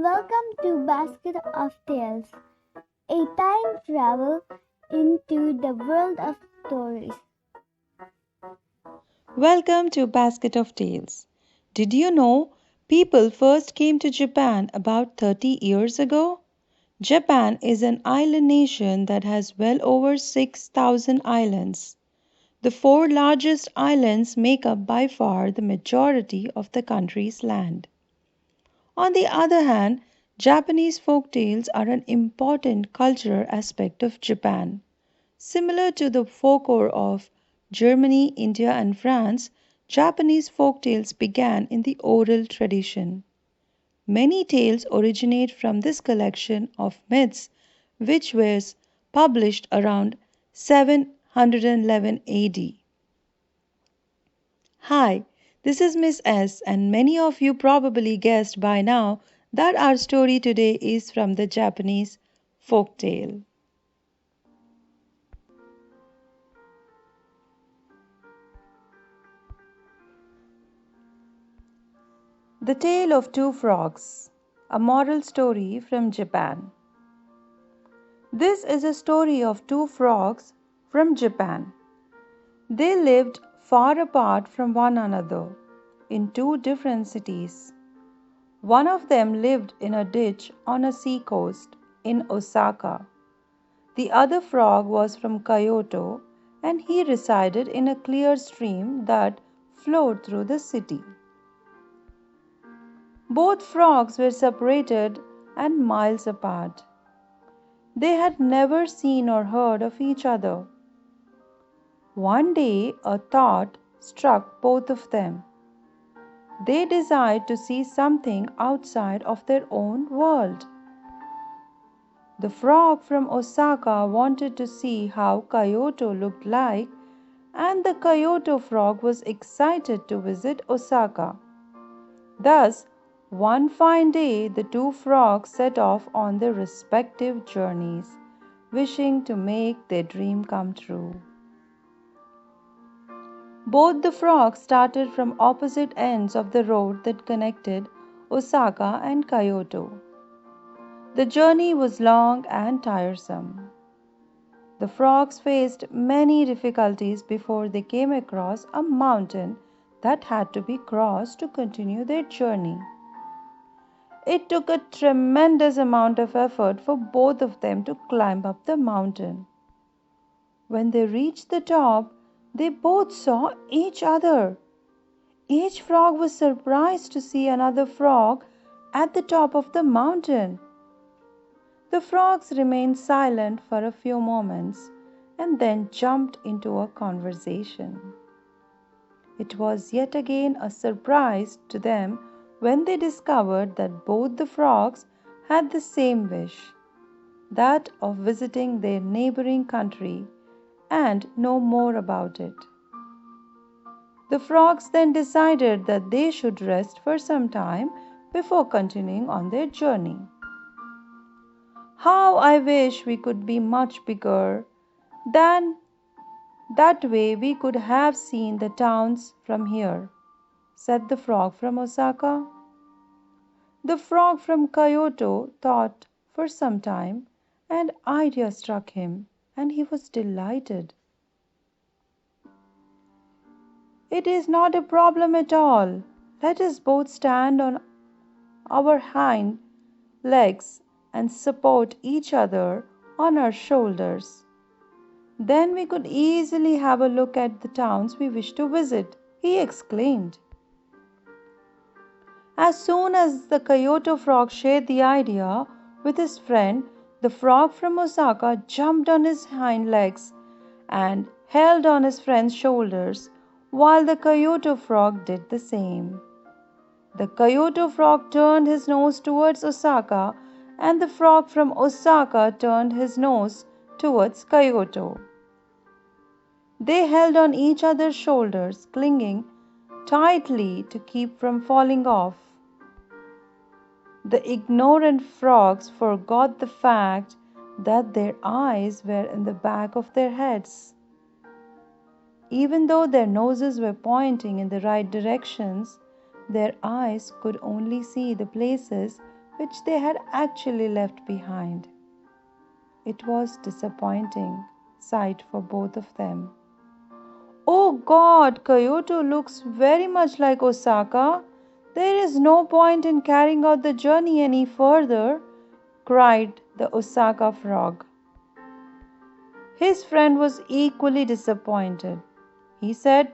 Welcome to Basket of Tales, a time travel into the world of stories. Welcome to Basket of Tales. Did you know people first came to Japan about 30 years ago? Japan is an island nation that has well over 6,000 islands. The four largest islands make up by far the majority of the country's land. On the other hand, Japanese folk tales are an important cultural aspect of Japan. Similar to the folklore of Germany, India, and France, Japanese folk tales began in the oral tradition. Many tales originate from this collection of myths, which was published around 711 AD. Hi, this is Miss S, and many of you probably guessed by now that our story today is from the Japanese folk tale. The Tale of Two Frogs, a moral story from Japan. This is a story of two frogs from Japan. They lived far apart from one another in two different cities. One of them lived in a ditch on a seacoast in Osaka. The other frog was from Kyoto and he resided in a clear stream that flowed through the city. Both frogs were separated and miles apart. They had never seen or heard of each other. One day a thought struck both of them. They desired to see something outside of their own world. The frog from Osaka wanted to see how Kyoto looked like, and the Kyoto frog was excited to visit Osaka. Thus, one fine day, the two frogs set off on their respective journeys, wishing to make their dream come true. Both the frogs started from opposite ends of the road that connected Osaka and Kyoto. The journey was long and tiresome. The frogs faced many difficulties before they came across a mountain that had to be crossed to continue their journey. It took a tremendous amount of effort for both of them to climb up the mountain. When they reached the top, they both saw each other. Each frog was surprised to see another frog at the top of the mountain. The frogs remained silent for a few moments and then jumped into a conversation. It was yet again a surprise to them when they discovered that both the frogs had the same wish, that of visiting their neighboring country and know more about it. The frogs then decided that they should rest for some time before continuing on their journey. How I wish we could be much bigger, then that way we could have seen the towns from here, said the frog from Osaka. The frog from Kyoto thought for some time, an idea struck him, and he was delighted. It is not a problem at all. Let us both stand on our hind legs and support each other on our shoulders. Then we could easily have a look at the towns we wish to visit, he exclaimed. As soon as the Kyoto frog shared the idea with his friend, the frog from Osaka jumped on his hind legs and held on his friend's shoulders, while the Kyoto frog did the same. The Kyoto frog turned his nose towards Osaka, and the frog from Osaka turned his nose towards Kyoto. They held on each other's shoulders, clinging tightly to keep from falling off. The ignorant frogs forgot the fact that their eyes were in the back of their heads. Even though their noses were pointing in the right directions, their eyes could only see the places which they had actually left behind. It was disappointing sight for both of them. Oh God, Kyoto looks very much like Osaka. There is no point in carrying out the journey any further, cried the Osaka frog. His friend was equally disappointed. He said,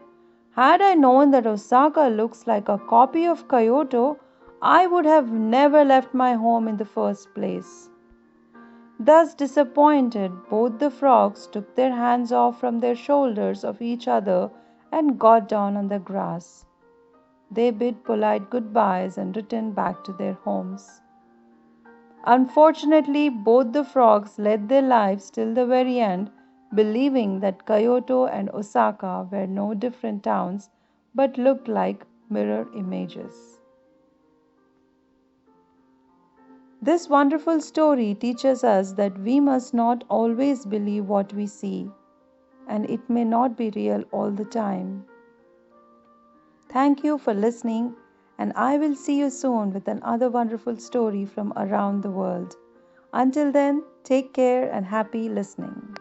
had I known that Osaka looks like a copy of Kyoto, I would have never left my home in the first place. Thus disappointed, both the frogs took their hands off from their shoulders of each other and got down on the grass. They bid polite goodbyes and returned back to their homes. Unfortunately, both the frogs led their lives till the very end, believing that Kyoto and Osaka were no different towns but looked like mirror images. This wonderful story teaches us that we must not always believe what we see, and it may not be real all the time. Thank you for listening, and I will see you soon with another wonderful story from around the world. Until then, take care and happy listening.